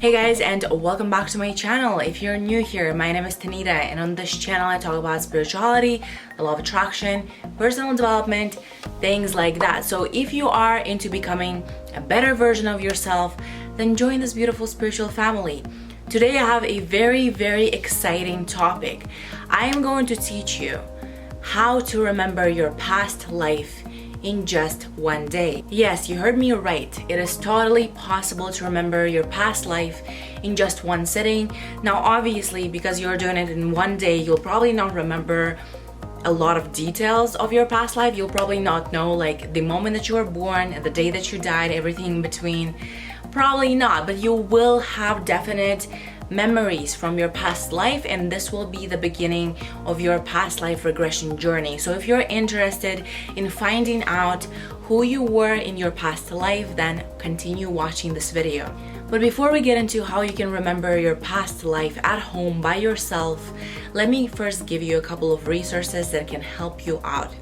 Hey guys, and welcome back to my channel. If you're new here, my name is Tanita, and on this channel I talk about spirituality, the law of attraction, personal development, things like that. So if you are into becoming a better version of yourself, then join this beautiful spiritual family. Today I have a very exciting topic. I am going to teach you how to remember your past life in just one day. Yes, you heard me right. It is totally possible to remember your past life in just one sitting. Now, obviously, because you're doing it in one day, you'll probably not remember a lot of details of your past life. You'll probably not know like the moment that you were born and the day that you died, everything in between. Probably not, but you will have definite memories from your past life, and this will be the beginning of your past life regression journey. So if you're interested in finding out who you were in your past life, then continue watching this video. But before we get into how you can remember your past life at home by yourself, let me first give you a couple of resources that can help you out.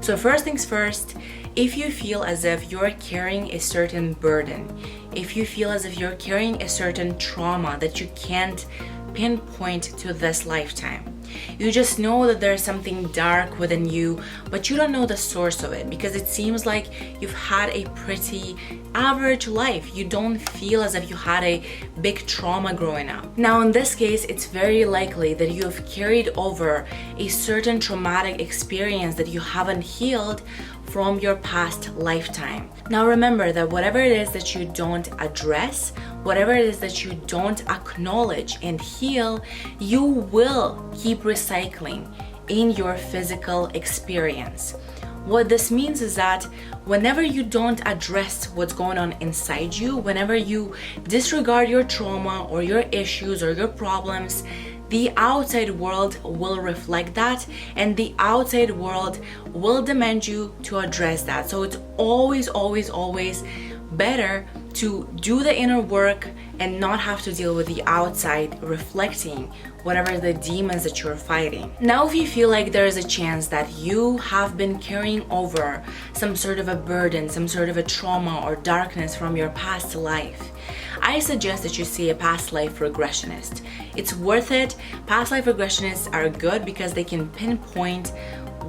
So first things first, if you feel as if you're carrying a certain burden, if you feel as if you're carrying a certain trauma that you can't pinpoint to this lifetime, you just know that there's something dark within you, but you don't know the source of it because it seems like you've had a pretty average life. You don't feel as if you had a big trauma growing up. Now, in this case, it's very likely that you have carried over a certain traumatic experience that you haven't healed from your past lifetime. Now remember that whatever it is that you don't address, whatever it is that you don't acknowledge and heal, you will keep recycling in your physical experience. What this means is that whenever you don't address what's going on inside you, whenever you disregard your trauma or your issues or your problems, the outside world will reflect that, and the outside world will demand you to address that. So it's always better to do the inner work and not have to deal with the outside reflecting whatever the demons that you're fighting. Now, if you feel like there is a chance that you have been carrying over some sort of a burden, some sort of a trauma or darkness from your past life, I suggest that you see a past life regressionist. It's worth it. Past life regressionists are good because they can pinpoint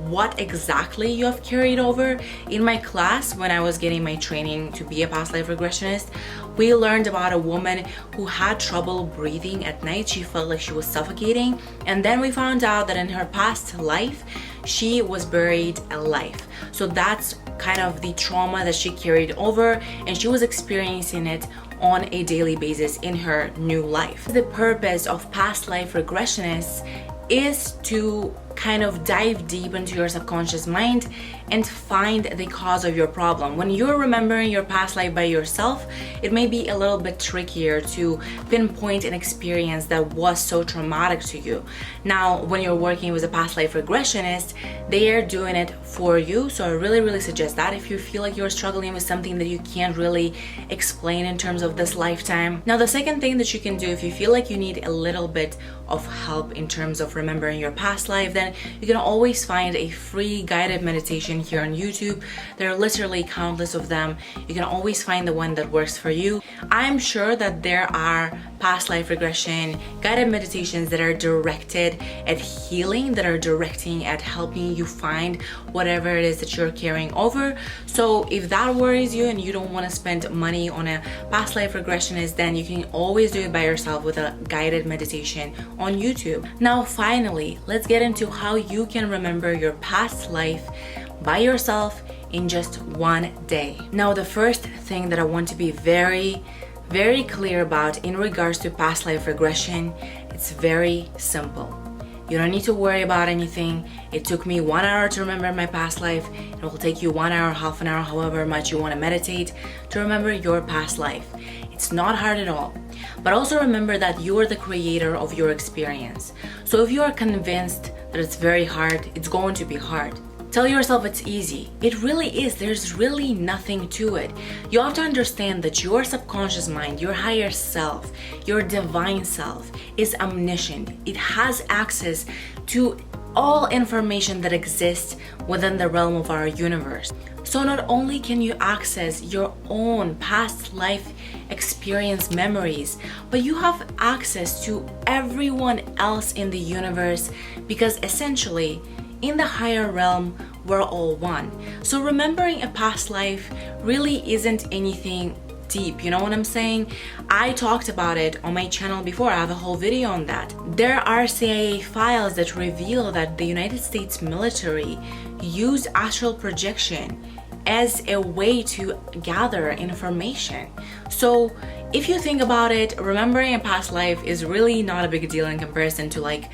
what exactly you have carried over. In my class, when I was getting my training to be a past life regressionist, we learned about a woman who had trouble breathing at night. She felt like she was suffocating, and then we found out that in her past life she was buried alive. So that's kind of the trauma that she carried over, and she was experiencing it on a daily basis in her new life. The purpose of past life regressionists is to kind of dive deep into your subconscious mind and find the cause of your problem. When you're remembering your past life by yourself, it may be a little bit trickier to pinpoint an experience that was so traumatic to you. Now, when you're working with a past life regressionist, they are doing it for you. So I really suggest that if you feel like you're struggling with something that you can't really explain in terms of this lifetime. Now, the second thing that you can do if you feel like you need a little bit of help in terms of remembering your past life, then you can always find a free guided meditation here on YouTube. There are literally countless of them. You can always find the one that works for you. I'm sure that there are past life regression guided meditations that are directed at healing, that are directing at helping you find whatever it is that you're carrying over. So if that worries you and you don't want to spend money on a past life regressionist, then you can always do it by yourself with a guided meditation on YouTube. Now, finally, let's get into how you can remember your past life by yourself in just one day. Now, the first thing that I want to be very clear about in regards to past life regression, it's very simple. You don't need to worry about anything. It took me 1 hour to remember my past life. It will take you 1 hour, half an hour, however much you want to meditate to remember your past life. It's not hard at all. But also remember that you are the creator of your experience. So if you are convinced that it's very hard, it's going to be hard. Tell yourself it's easy. It really is. There's really nothing to it. You have to understand that your subconscious mind, your higher self, your divine self is omniscient. It has access to all information that exists within the realm of our universe. So not only can you access your own past life experience memories, but you have access to everyone else in the universe, because essentially in the higher realm, we're all one. So remembering a past life really isn't anything deep, you know what I'm saying? I talked about it on my channel before. I have a whole video on that. There are CIA files that reveal that the United States military used astral projection as a way to gather information. So if you think about it, remembering a past life is really not a big deal in comparison to like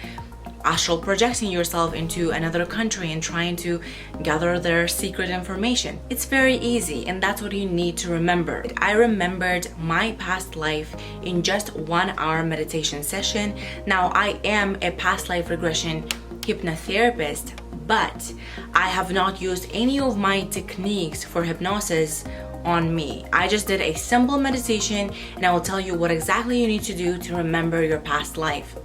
astral projecting yourself into another country and trying to gather their secret information. It's very easy, and that's what you need to remember. I remembered my past life in just 1 hour meditation session. Now, I am a past life regression hypnotherapist, but I have not used any of my techniques for hypnosis on me. I just did a simple meditation, and I will tell you what exactly you need to do to remember your past life.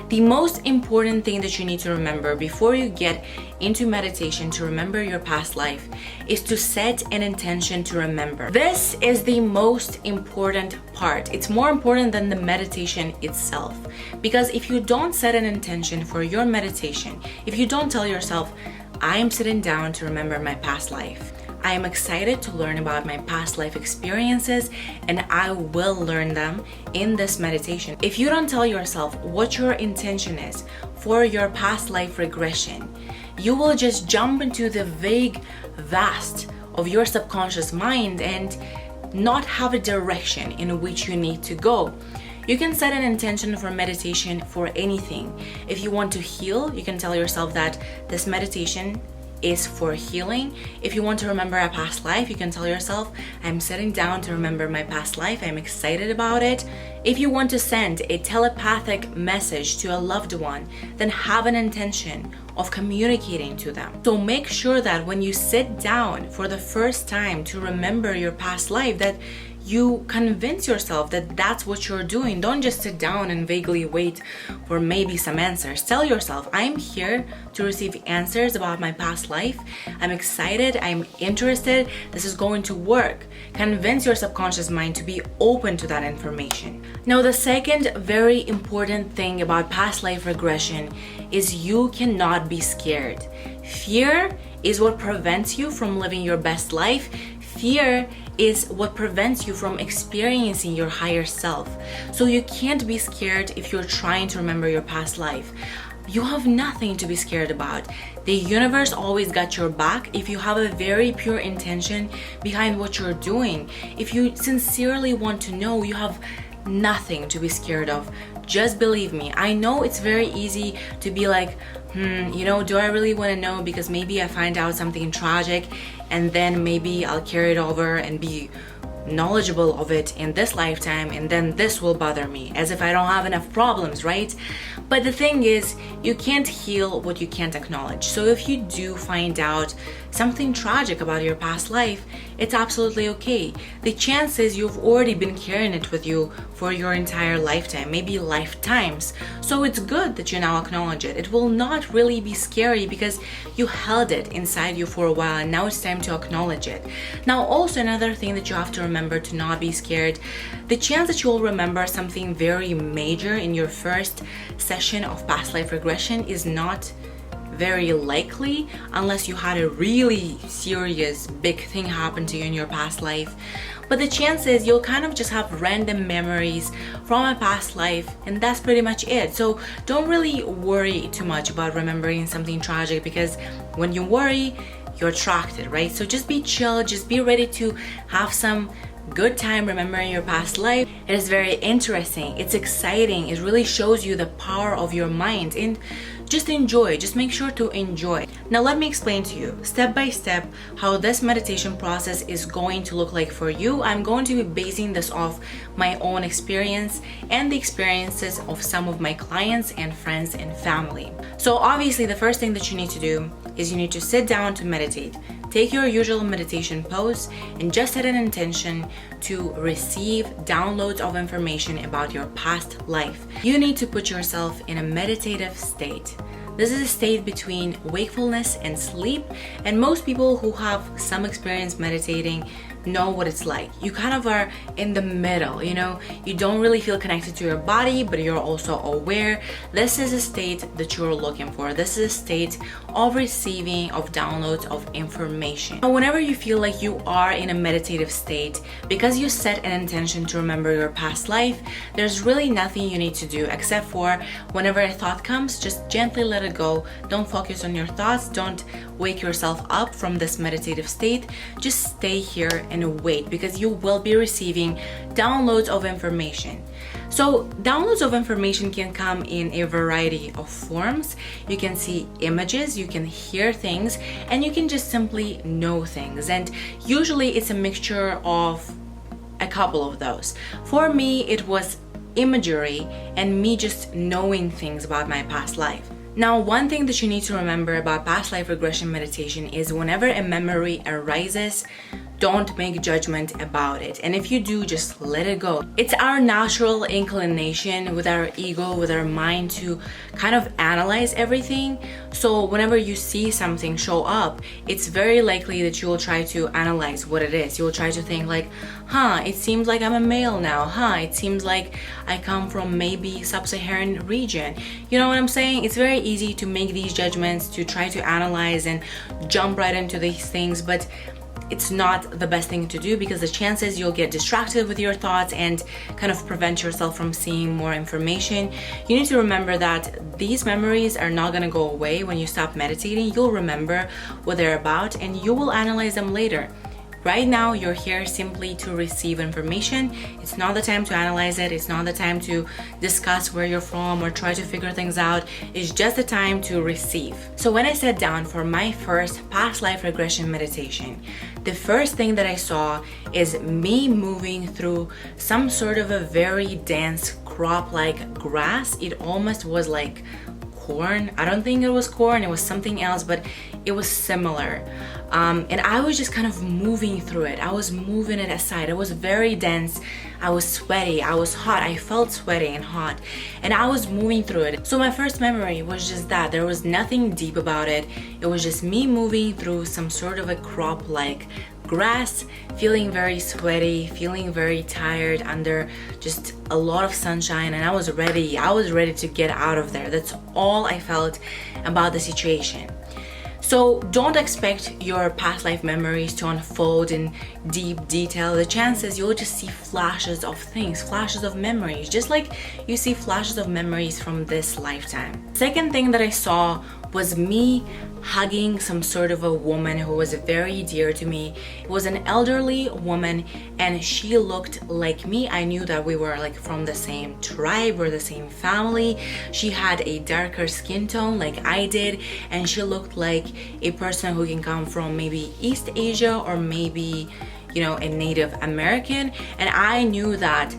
The most important thing that you need to remember before you get into meditation to remember your past life is to set an intention to remember. This is the most important part. It's more important than the meditation itself. Because if you don't set an intention for your meditation, if you don't tell yourself, I am sitting down to remember my past life, I am excited to learn about my past life experiences, and I will learn them in this meditation. If you don't tell yourself what your intention is for your past life regression, you will just jump into the vague vast of your subconscious mind and not have a direction in which you need to go. You can set an intention for meditation for anything. If you want to heal, you can tell yourself that this meditation is for healing. If you want to remember a past life, you can tell yourself, I'm sitting down to remember my past life, I'm excited about it. If you want to send a telepathic message to a loved one, then have an intention of communicating to them. So make sure that when you sit down for the first time to remember your past life, that you convince yourself that that's what you're doing. Don't just sit down and vaguely wait for maybe some answers. Tell yourself, I'm here to receive answers about my past life. I'm excited, I'm interested, this is going to work. Convince your subconscious mind to be open to that information. Now, the second very important thing about past life regression is you cannot be scared. Fear is what prevents you from living your best life. Fear is what prevents you from experiencing your higher self. So you can't be scared if you're trying to remember your past life. You have nothing to be scared about. The universe always got your back if you have a very pure intention behind what you're doing. If you sincerely want to know, you have nothing to be scared of. Just believe me. I know it's very easy to be like, do I really want to know, because maybe I find out something tragic and then maybe I'll carry it over and be knowledgeable of it in this lifetime, and then this will bother me, as if I don't have enough problems, right? But the thing is, you can't heal what you can't acknowledge. So if you do find out something tragic about your past life, it's absolutely okay. The chances you've already been carrying it with you for your entire lifetime, maybe lifetimes. So it's good that you now acknowledge it. It will not really be scary because you held it inside you for a while, and now it's time to acknowledge it. Now, also another thing that you have to remember to not be scared, the chance that you'll remember something very major in your first session of past life regression is not very likely unless you had a really serious big thing happen to you in your past life. But the chances you'll kind of just have random memories from a past life, and that's pretty much it. So don't really worry too much about remembering something tragic, because when you worry, you're attracted, right? So just be chill, just be ready to have some good time remembering your past life. It is very interesting, it's exciting, it really shows you the power of your mind, and just enjoy, just make sure to enjoy. Now let me explain to you step by step how this meditation process is going to look like for you. I'm going to be basing this off my own experience and the experiences of some of my clients and friends and family. So obviously the first thing that you need to do is you need to sit down to meditate. Take your usual meditation pose and just set an intention to receive downloads of information about your past life. You need to put yourself in a meditative state. This is a state between wakefulness and sleep, and most people who have some experience meditating know what it's like. You kind of are in the middle, you know, you don't really feel connected to your body, but you're also aware. This is a state that you're looking for. This is a state of receiving, of downloads of information. Now, whenever you feel like you are in a meditative state, because you set an intention to remember your past life, there's really nothing you need to do except for whenever a thought comes, just gently let it go. Don't focus on your thoughts. Don't wake yourself up from this meditative state. Just stay here and wait, because you will be receiving downloads of information. So downloads of information can come in a variety of forms. You can see images, you can hear things, and you can just simply know things. And usually it's a mixture of a couple of those. For me, it was imagery and me just knowing things about my past life. Now, one thing that you need to remember about past life regression meditation is whenever a memory arises, don't make judgment about it. And if you do, just let it go. It's our natural inclination with our ego, with our mind, to kind of analyze everything. So whenever you see something show up, it's very likely that you will try to analyze what it is. You will try to think like, it seems like I'm a male now. It seems like I come from maybe sub-Saharan region. You know what I'm saying? It's very easy to make these judgments, to try to analyze and jump right into these things, but it's not the best thing to do, because the chances you'll get distracted with your thoughts and kind of prevent yourself from seeing more information. You need to remember that these memories are not going to go away when you stop meditating. You'll remember what they're about and you will analyze them later. Right now, you're here simply to receive information. It's not the time to analyze it. It's not the time to discuss where you're from or try to figure things out. It's just the time to receive. So when I sat down for my first past life regression meditation, the first thing that I saw is me moving through some sort of a very dense crop-like grass. It almost was like corn. I don't think it was corn, it was something else, but it was similar. And I was just kind of moving through it. I was moving it aside. It was very dense. I was sweaty. I was hot. I felt sweaty and hot. And I was moving through it. So my first memory was just that. There was nothing deep about it. It was just me moving through some sort of a crop-like grass, feeling very sweaty, feeling very tired under just a lot of sunshine, and I was ready to get out of there. That's all I felt about the situation. So don't expect your past life memories to unfold in deep detail. The chances you'll just see flashes of things, flashes of memories, just like you see flashes of memories from this lifetime. Second thing that I saw was me hugging some sort of a woman who was very dear to me. It was an elderly woman and she looked like me. I knew that we were like from the same tribe or the same family. She had a darker skin tone like I did, and she looked like a person who can come from maybe East Asia or maybe, you know, a Native American. And I knew that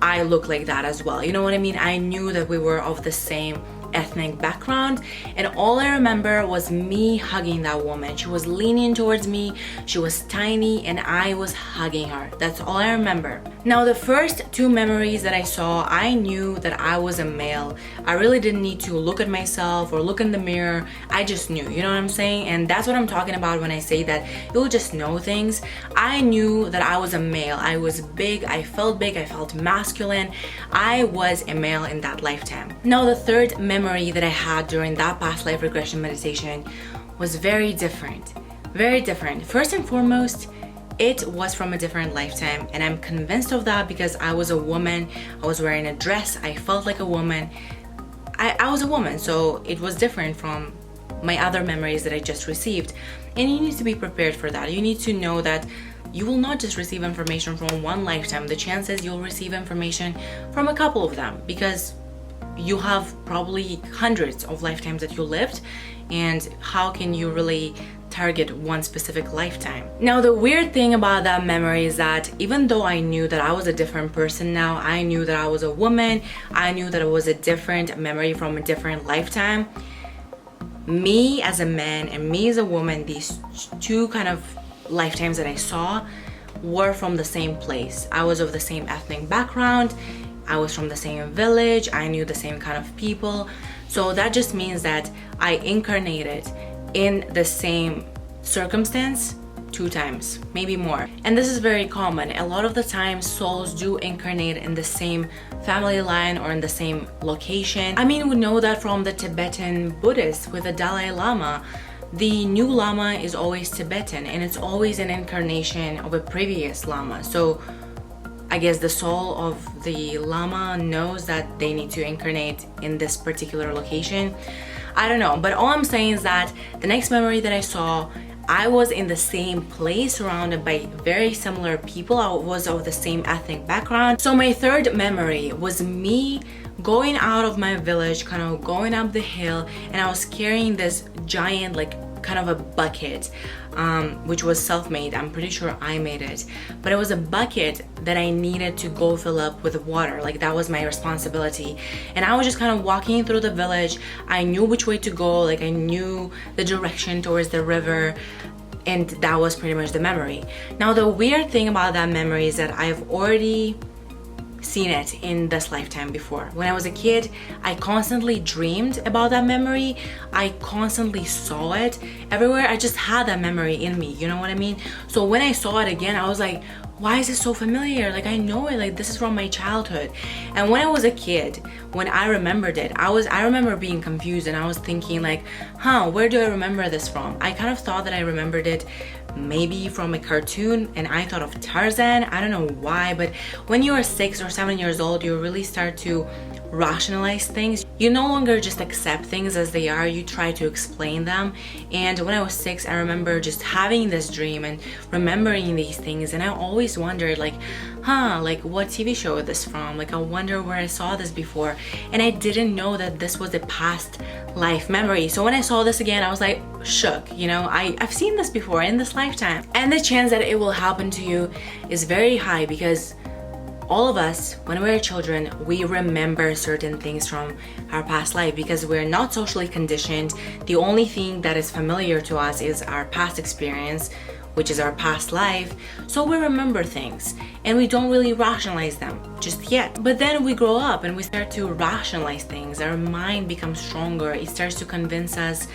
I looked like that as well. You know what I mean? I knew that we were of the same ethnic background, and all I remember was me hugging that woman. She was leaning towards me, she was tiny, and I was hugging her. That's all I remember. Now, the first two memories that I saw, I knew that I was a male. I really didn't need to look at myself or look in the mirror. I just knew, you know what I'm saying? And that's what I'm talking about when I say that you'll just know things. I knew that I was a male. I was big, I felt masculine. I was a male in that lifetime. Now, the third memory that I had during that past life regression meditation was very different. Very different. First and foremost, it was from a different lifetime, and I'm convinced of that because I was a woman. I was wearing a dress. I felt like a woman. I was a woman, so it was different from my other memories that I just received. And you need to be prepared for that. You need to know that you will not just receive information from one lifetime. The chances you'll receive information from a couple of them, because you have probably hundreds of lifetimes that you lived, and how can you really target one specific lifetime? Now, the weird thing about that memory is that even though I knew that I was a different person now, I knew that I was a woman, I knew that it was a different memory from a different lifetime, me as a man and me as a woman, these two kind of lifetimes that I saw were from the same place. I was of the same ethnic background. I was from the same village, I knew the same kind of people. So that just means that I incarnated in the same circumstance 2 times, maybe more. And this is very common. A lot of the time souls do incarnate in the same family line or in the same location. I mean, we know that from the Tibetan Buddhists with the Dalai Lama. The new Lama is always Tibetan, and it's always an incarnation of a previous Lama. So I guess the soul of the Lama knows that they need to incarnate in this particular location. I don't know, but all I'm saying is that the next memory that I saw, I was in the same place surrounded by very similar people. I was of the same ethnic background. So my third memory was me going out of my village, kind of going up the hill, and I was carrying this giant, like kind of a bucket, which was self-made. I'm pretty sure I made it, but it was a bucket that I needed to go fill up with water. Like that was my responsibility. And I was just kind of walking through the village. I knew which way to go, like I knew the direction towards the river, and that was pretty much the memory. Now the weird thing about that memory is that I've already seen it in this lifetime before. When I was a kid, I constantly dreamed about that memory. I constantly saw it everywhere. I just had that memory in me, you know what I mean? So when I saw it again, I was like, why is it so familiar? Like I know it, like this is from my childhood. And when I was a kid, when I remembered it, I remember being confused, and I was thinking like, where do I remember this from? I kind of thought that I remembered it maybe from a cartoon, and I thought of Tarzan. I don't know why, but when you are 6 or 7 years old, you really start to rationalize things. You no longer just accept things as they are, you try to explain them. And when I was 6, I remember just having this dream and remembering these things, and I always wondered like, like what TV show is this from? Like I wonder where I saw this before, and I didn't know that this was a past life memory. So when I saw this again, I was like shook, you know, I've seen this before in this lifetime. And the chance that it will happen to you is very high, because all of us, when we're children, we remember certain things from our past life because we're not socially conditioned. The only thing that is familiar to us is our past experience, which is our past life. So we remember things and we don't really rationalize them just yet. But then we grow up and we start to rationalize things. Our mind becomes stronger. It starts to convince us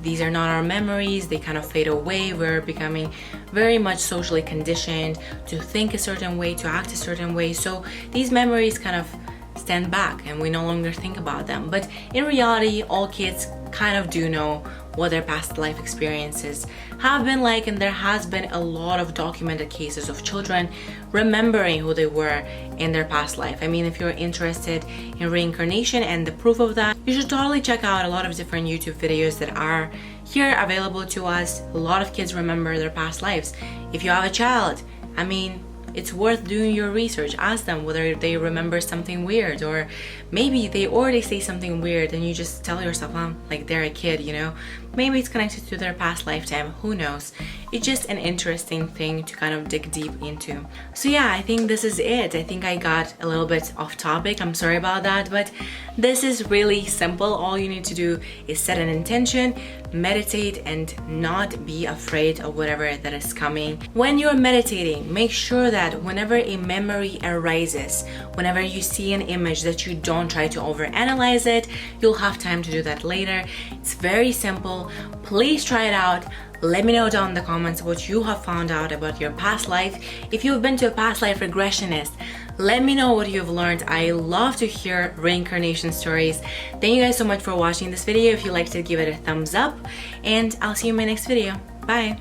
these are not our memories, they kind of fade away. We're becoming very much socially conditioned to think a certain way, to act a certain way. So these memories kind of stand back and we no longer think about them. But in reality, all kids kind of do know what their past life experiences have been like, and there has been a lot of documented cases of children remembering who they were in their past life. I mean, if you're interested in reincarnation and the proof of that, you should totally check out a lot of different YouTube videos that are here available to us. A lot of kids remember their past lives. If you have a child, I mean, it's worth doing your research. Ask them whether they remember something weird, or maybe they already say something weird and you just tell yourself, like they're a kid, you know? Maybe it's connected to their past lifetime, who knows? It's just an interesting thing to kind of dig deep into. So yeah, I think this is it. I think I got a little bit off topic. I'm sorry about that, but this is really simple. All you need to do is set an intention, meditate, and not be afraid of whatever that is coming. When you're meditating, make sure that whenever a memory arises, whenever you see an image, that you don't try to overanalyze it. You'll have time to do that later. It's very simple. Please try it out. Let me know down in the comments what you have found out about your past life. If you've been to a past life regressionist, let me know what you've learned. I love to hear reincarnation stories. Thank you guys so much for watching this video. If you liked it, give it a thumbs up, and I'll see you in my next video. Bye.